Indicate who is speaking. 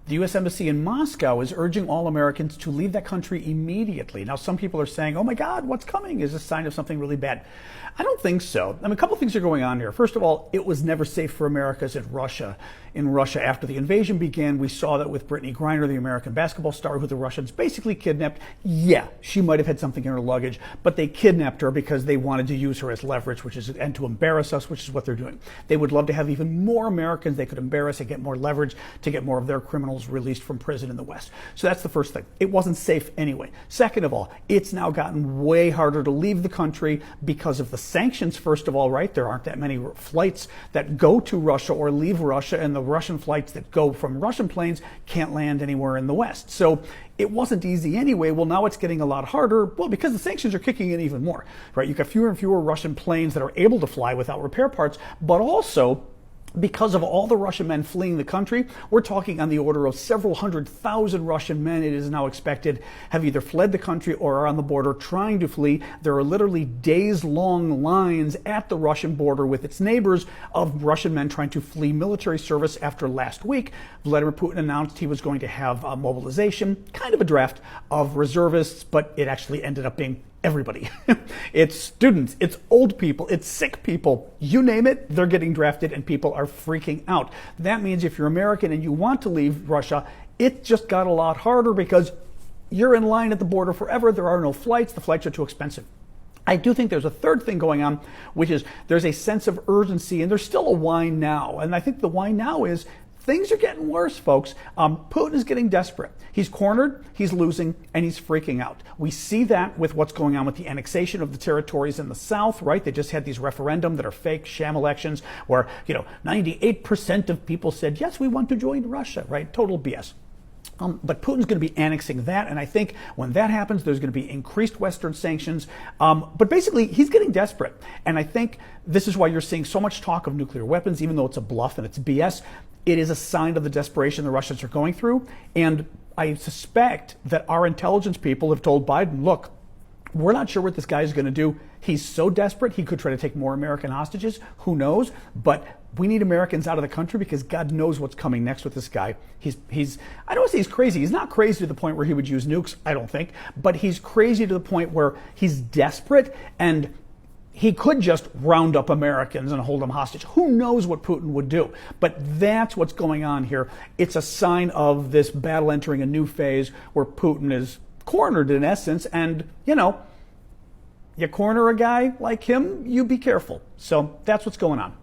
Speaker 1: The U.S. Embassy in Moscow is urging all Americans to leave that country immediately. Now, some people are saying, oh my God, what's coming? Is this a sign of something really bad? I don't think so. I mean, a couple of things are going on here. First of all, it was never safe for Americans in Russia. After the invasion began, we saw that with Brittany Griner, the American basketball star who the Russians basically kidnapped. Yeah, she might have had something in her luggage, but they kidnapped her because they wanted to use her as leverage, and to embarrass us, which is what they're doing. They would love to have even more Americans they could embarrass and get more leverage to get more of their criminals released from prison in the West. So that's the first thing. It wasn't safe anyway. Second of all, it's now gotten way harder to leave the country because of the sanctions, first of all, right? There aren't that many flights that go to Russia or leave Russia, and the Russian flights that go from Russian planes can't land anywhere in the West. So it wasn't easy anyway. Well, now it's getting a lot harder. Well, because the sanctions are kicking in even more, right? You've got fewer and fewer Russian planes that are able to fly without repair parts, but also because of all the Russian men fleeing the country, we're talking on the order of several 100,000 Russian men, it is now expected, have either fled the country or are on the border trying to flee. There are literally days-long lines at the Russian border with its neighbors of Russian men trying to flee military service. After last week, Vladimir Putin announced he was going to have a mobilization, kind of a draft of reservists, but it actually ended up being everybody. It's students, it's old people, it's sick people, you name it, they're getting drafted and people are freaking out. That means if you're American and you want to leave Russia, it just got a lot harder because you're in line at the border forever. There are no flights. The flights are too expensive. I do think there's a third thing going on, which is there's a sense of urgency, and there's still a why now. And I think the why now is things are getting worse, folks. Putin is getting desperate. He's cornered, he's losing, and he's freaking out. We see that with what's going on with the annexation of the territories in the South, right? They just had these referendum that are fake, sham elections where, 98% of people said, yes, we want to join Russia, right? Total BS. But Putin's going to be annexing that, and I think when that happens, there's going to be increased Western sanctions. But basically, he's getting desperate. And I think this is why you're seeing so much talk of nuclear weapons, even though it's a bluff and it's BS. It is a sign of the desperation the Russians are going through. And I suspect that our intelligence people have told Biden, look, we're not sure what this guy is going to do. He's so desperate, he could try to take more American hostages. Who knows? But we need Americans out of the country because God knows what's coming next with this guy. He's I don't want to say he's crazy. He's not crazy to the point where he would use nukes, I don't think. But he's crazy to the point where he's desperate and he could just round up Americans and hold them hostage. Who knows what Putin would do? But that's what's going on here. It's a sign of this battle entering a new phase where Putin is cornered in essence, and you corner a guy like him, you be careful. So that's what's going on.